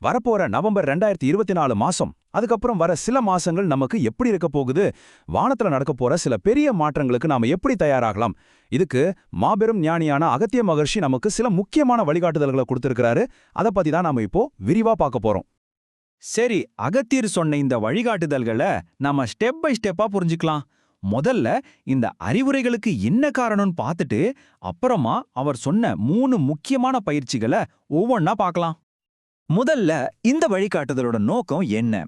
வரப்போற நவம்பர் 2024 மாசம், அதுக்கப்புறம் வர சில மாசங்கள் நமக்கு எப்படி இருக்க போகுது, வானத்துல நடக்க போற சில பெரிய மாற்றங்களுக்கு நாம எப்படி தயாராகலாம், இதுக்கு மாபெரும் ஞானியான அகத்திய மகர்ஷி நமக்கு சில முக்கியமான வழிகாட்டுதல்களை கொடுத்திருக்கிறாரு. அதை பத்தி தான் நாம இப்போ விரிவா பார்க்க போறோம். சரி, அகத்தியர் சொன்ன இந்த வழிகாட்டுதல்களை நாம ஸ்டெப் பை ஸ்டெப்பா புரிஞ்சுக்கலாம். முதல்ல இந்த அறிவுரைகளுக்கு என்ன காரணம்னு பார்த்துட்டு அப்புறமா அவர் சொன்ன 3 முக்கியமான பயிற்சிகளை ஒவ்வொன்னா பார்க்கலாம். முதல்ல இந்த வழிகாட்டுதலோட நோக்கம் என்ன?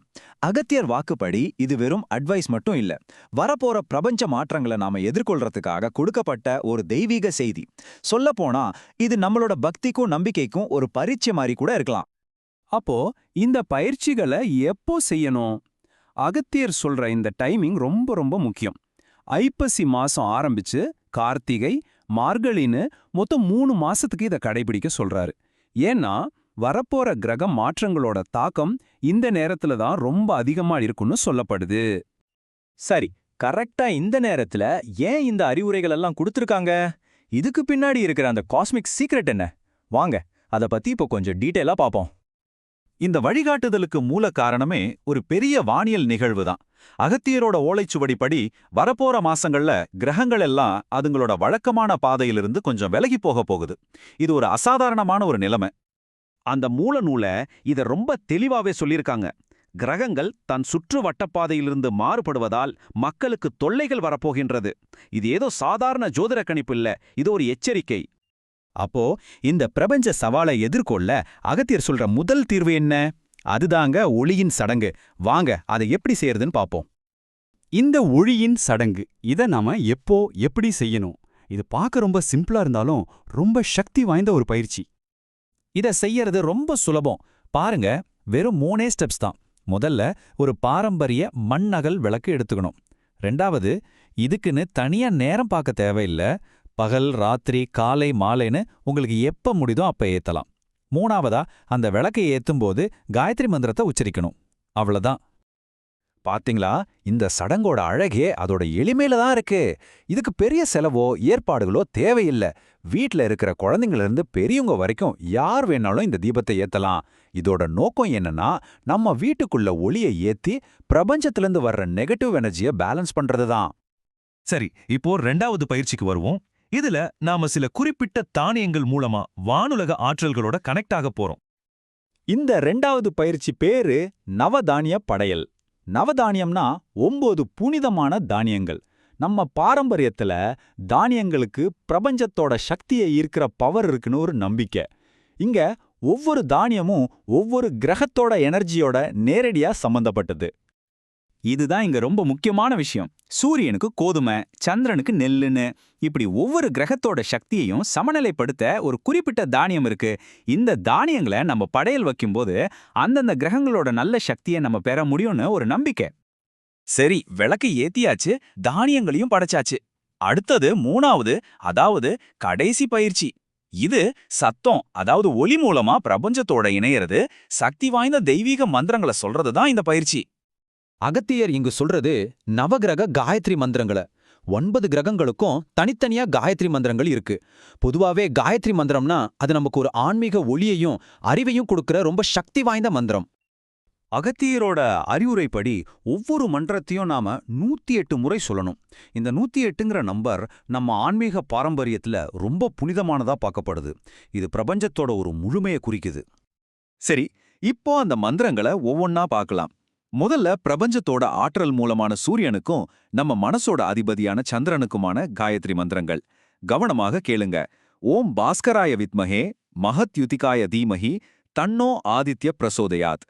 அகத்தியர் வாக்குப்படி இது வெறும் அட்வைஸ் மட்டும் இல்ல, வரப்போற பிரபஞ்ச மாற்றங்களை நாம எதிர்கொள்றதுக்காக கொடுக்கப்பட்ட ஒரு தெய்வீக செய்தி. சொல்லப்போனா இது நம்மளோட பக்திக்கும் நம்பிக்கைக்கும் ஒரு பரீட்சை மாதிரி கூட இருக்கலாம். அப்போ இந்த பயிற்சிகளை எப்போ செய்யணும்? அகத்தியர் சொல்ற இந்த டைமிங் ரொம்ப ரொம்ப முக்கியம். ஐப்பசி மாசம் ஆரம்பிச்சு கார்த்திகை, மார்கழின்னு மொத்தம் 3 மாசத்துக்கு இதை கடைபிடிக்க சொல்றாரு. ஏன்னா வரப்போற கிரக மாற்றங்களோட தாக்கம் இந்த நேரத்துல தான் ரொம்ப அதிகமா இருக்குன்னு சொல்லப்படுது. சரி, கரெக்டா இந்த நேரத்துல ஏன் இந்த அறிவுரைகள் எல்லாம் கொடுத்திருக்காங்க? இதுக்கு பின்னாடி இருக்கிற அந்த காஸ்மிக் சீக்ரெட் என்ன? வாங்க அத பத்தி இப்போ கொஞ்சம் டீடைலா பாப்போம். இந்த வழிகாட்டுதலுக்கு மூல காரணமே ஒரு பெரிய வானியல் நிகழ்வு தான். அகத்தியரோட ஓலைச்சுவடிப்படி வரப்போற மாசங்கள்ல கிரகங்கள் எல்லாம் அதுங்களோட வழக்கமான பாதையிலிருந்து கொஞ்சம் விலகி போக போகுது. இது ஒரு அசாதாரணமான ஒரு நிலைமை. அந்த மூல நூல இத ரொம்ப தெளிவாவே சொல்லியிருக்காங்க. கிரகங்கள் தன் சுற்று வட்டப்பாதையிலிருந்து மாறுபடுவதால் மக்களுக்கு தொல்லைகள் வரப்போகின்றது. இது ஏதோ சாதாரண ஜோதிட கணிப்பு இல்ல, இது ஒரு எச்சரிக்கை. அப்போ இந்த பிரபஞ்ச சவாலை எதிர்கொள்ள அகத்தியர் சொல்ற முதல் தீர்வு என்ன? அதுதாங்க ஒளியின் சடங்கு. வாங்க அதை எப்படி செய்யறதுன்னு பாப்போம். இந்த ஒளியின் சடங்கு, இதை நாம எப்போ எப்படி செய்யணும்? இது பார்க்க ரொம்ப சிம்பிளா இருந்தாலும் ரொம்ப சக்தி வாய்ந்த ஒரு பயிற்சி. இத செய்யறது ரொம்ப சுலபம். பாருங்க, வெறும் 3 ஸ்டெப்ஸ் தான். முதல்ல ஒரு பாரம்பரிய மண்ணகல் விளக்கு எடுத்துக்கணும். ரெண்டாவது, இதுக்குன்னு தனியா நேரம் பார்க்க தேவையில்லை. பகல், ராத்திரி, காலை, மாலைன்னு உங்களுக்கு எப்ப முடியுதோ அப்ப ஏத்தலாம். மூணாவதா, அந்த விளக்கை ஏத்தும்போது காயத்ரி மந்திரத்தை உச்சரிக்கணும். அவ்வளவுதான். பாத்தீங்களா, இந்த சடங்கோட அழகே அதோட எளிமையில தான் இருக்கு. இதுக்கு பெரிய செலவோ ஏற்பாடுகளோ தேவையில்லை. வீட்ல இருக்கிற குழந்தைங்கள இருந்து பெரியவங்க வரைக்கும் யார் வேணாலும் இந்த தீபத்தை ஏத்தலாம். இதோட நோக்கம் என்னன்னா, நம்ம வீட்டுக்குள்ள ஒளியை ஏத்தி பிரபஞ்சத்திலிருந்து வர்ற நெகட்டிவ் எனர்ஜியை பேலன்ஸ் பண்றதுதான். சரி, இப்போ 2வது பயிற்சிக்கு வருவோம். இதுல நாம சில குறிப்பிட்ட தானியங்கள் மூலமா வானுலக ஆற்றல்களோட கனெக்ட் ஆக போறோம். இந்த 2வது பயிற்சி பேரு நவதானிய படையல். நவதானியம்னா 9 புனிதமான தானியங்கள். நம்ம பாரம்பரியத்துல தானியங்களுக்கு பிரபஞ்சத்தோட சக்தியை ஈர்க்கிற பவர் இருக்குன்னு ஒரு நம்பிக்கை. இங்க ஒவ்வொரு தானியமும் ஒவ்வொரு கிரகத்தோட எனர்ஜியோட நேரடியா சம்பந்தப்பட்டது. இதுதான் இங்க ரொம்ப முக்கியமான விஷயம். சூரியனுக்கு கோதுமை, சந்திரனுக்கு நெல்லுன்னு இப்படி ஒவ்வொரு கிரகத்தோட சக்தியையும் சமநிலைப்படுத்த ஒரு குறிப்பிட்ட தானியம் இருக்கு. இந்த தானியங்களை நம்ம படையல் வைக்கும்போது அந்தந்த கிரகங்களோட நல்ல சக்தியை நம்ம பெற முடியும்னு ஒரு நம்பிக்கை. சரி, விளக்கு ஏத்தியாச்சு, தானியங்களையும் படைச்சாச்சு. அடுத்தது 3வது, அதாவது கடைசி பயிற்சி. இது சத்தம், அதாவது ஒலி மூலமா பிரபஞ்சத்தோட இணையறது, சக்தி வாய்ந்த தெய்வீக மந்திரங்களை சொல்றது தான் இந்த பயிற்சி. அகத்தியர் இங்கு சொல்றது நவகிரக காயத்ரி மந்திரங்களை. 9 கிரகங்களுக்கும் தனித்தனியா காயத்ரி மந்திரங்கள் இருக்கு. பொதுவாவே காயத்ரி மந்திரம்னா அது நமக்கு ஒரு ஆன்மீக ஒளியையும் அறிவையும் கொடுக்கிற ரொம்ப சக்தி வாய்ந்த மந்திரம். அகத்தியரோட அறிவுரைப்படி ஒவ்வொரு மன்றத்தையும் நாம 108 முறை சொல்லணும். இந்த 108ங்கிற நம்பர் நம்ம ஆன்மீக பாரம்பரியத்துல ரொம்ப புனிதமானதா பார்க்கப்படுது. இது பிரபஞ்சத்தோட ஒரு முழுமையை குறிக்குது. சரி, இப்போ அந்த மந்திரங்களை ஒவ்வொன்னா பார்க்கலாம். முதல்ல பிரபஞ்சத்தோட ஆற்றல் மூலமான சூரியனுக்கும் நம்ம மனசோட அதிபதியான சந்திரனுக்குமான காயத்ரி மந்திரங்கள். கவனமாக கேளுங்க. ஓம் பாஸ்கராய வித்மஹே மஹத்யுதிகாய தீமஹி தன்னோ ஆதித்ய பிரசோதயாத்.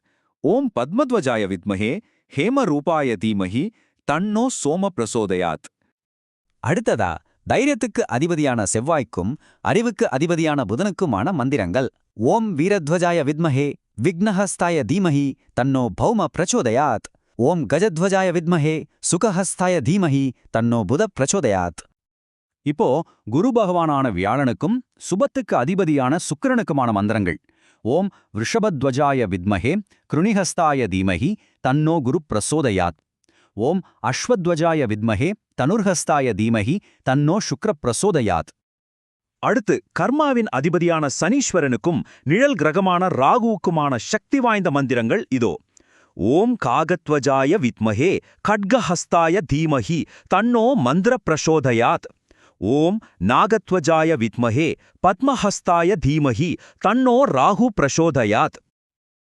ஓம் பத்மத்வஜாய வித்மஹே ஹேமரூபாய தீமஹி தன்னோ சோம பிரசோதயாத். அடுத்ததா, தைரியத்துக்கு அதிபதியான செவ்வாய்க்கும் அறிவுக்கு அதிபதியான புதனுக்குமான மந்திரங்கள். ஓம் வீரத்வஜாய வித்மஹே விக்னஹஸ்தாய தீமஹி தன்னோ பௌம பிரச்சோதயாத். ஓம் கஜத்வஜாய வித்மஹே சுகஹஸ்தாய தீமஹி தன்னோ புத பிரச்சோதயாத். இப்போ குரு பகவானான வியாழனுக்கும் சுபத்துக்கு அதிபதியான சுக்கிரனுக்குமான மந்திரங்கள். ஓம் ரிஷபத்வஜாய வித்மஹே கிருணிஹஸ்தாய தீமஹி தன்னோ குரு பிரசோதயாத். ஓம் அஸ்வத்வஜாய வித்மஹே தனுர்ஹஸ்தாய தீமஹி தன்னோ சுக்ர பிரசோதயாத். அடுத்து கர்மாவின் அதிபதியான சனீஸ்வரனுக்கும் நிழல் கிரகமான ராகுவுக்குமான சக்தி வாய்ந்த மந்திரங்கள் இதோ. ஓம் காகத்வஜாய வித்மஹே கட்கஹஸ்தாய தீமஹி தன்னோ மந்திர பிரசோதயாத். ஓம் நாகத்வஜாய வித்மஹே பத்மஹஸ்தாய தீமஹி தன்னோ ராகு பிரசோதயாத்.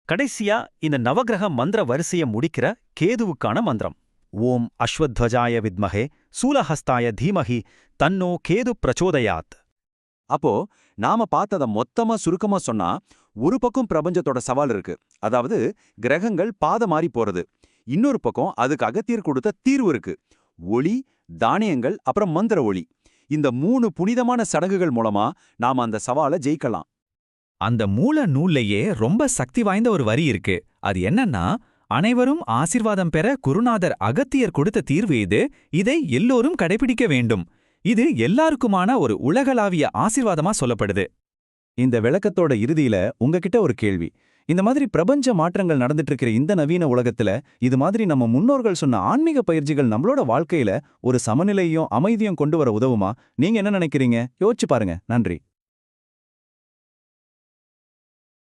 கடைசியா இந்த நவக்கிரக மந்திர வரிசையை முடிக்கிற கேதுவுக்கான மந்திரம். ஓம் அஸ்வத்வஜாய வித்மஹே சூலஹஸ்தாய தீமஹி தன்னோ கேது பிரச்சோதயாத். அப்போ நாம பார்த்தத மொத்தமா சுருக்கமா சொன்னா, ஒரு பக்கம் பிரபஞ்சத்தோட சவால் இருக்கு, அதாவது கிரகங்கள் பாத மாறி போறது. இன்னொரு பக்கம் அதுக்கு அகத்தியர் கொடுத்த தீர்வு இருக்கு, ஒளி, தானியங்கள், அப்புறம் மந்திர ஒளி. இந்த 3 புனிதமான சடங்குகள் மூலமா நாம அந்த சவாலை ஜெயிக்கலாம். அந்த மூல நூல்லையே ரொம்ப சக்தி வாய்ந்த ஒரு வரி இருக்கு. அது என்னன்னா, அனைவரும் ஆசீர்வாதம் பெற குருநாதர் அகத்தியர் கொடுத்த தீர்வு இது, இதை எல்லோரும் கடைபிடிக்க வேண்டும். இது எல்லாருக்குமான ஒரு உலகளாவிய ஆசீர்வாதமா சொல்லப்படுது. இந்த விளக்கத்தோட இறுதியில உங்ககிட்ட ஒரு கேள்வி. இந்த மாதிரி பிரபஞ்ச மாற்றங்கள் நடந்துட்டு இருக்கிற இந்த நவீன உலகத்துல இது மாதிரி நம்ம முன்னோர்கள் சொன்ன ஆன்மீக பயிற்சிகள் நம்மளோட வாழ்க்கையில ஒரு சமநிலையும் அமைதியும் கொண்டு வர உதவுமா? நீங்க என்ன நினைக்கிறீங்க? யோசிச்சு பாருங்க. நன்றி.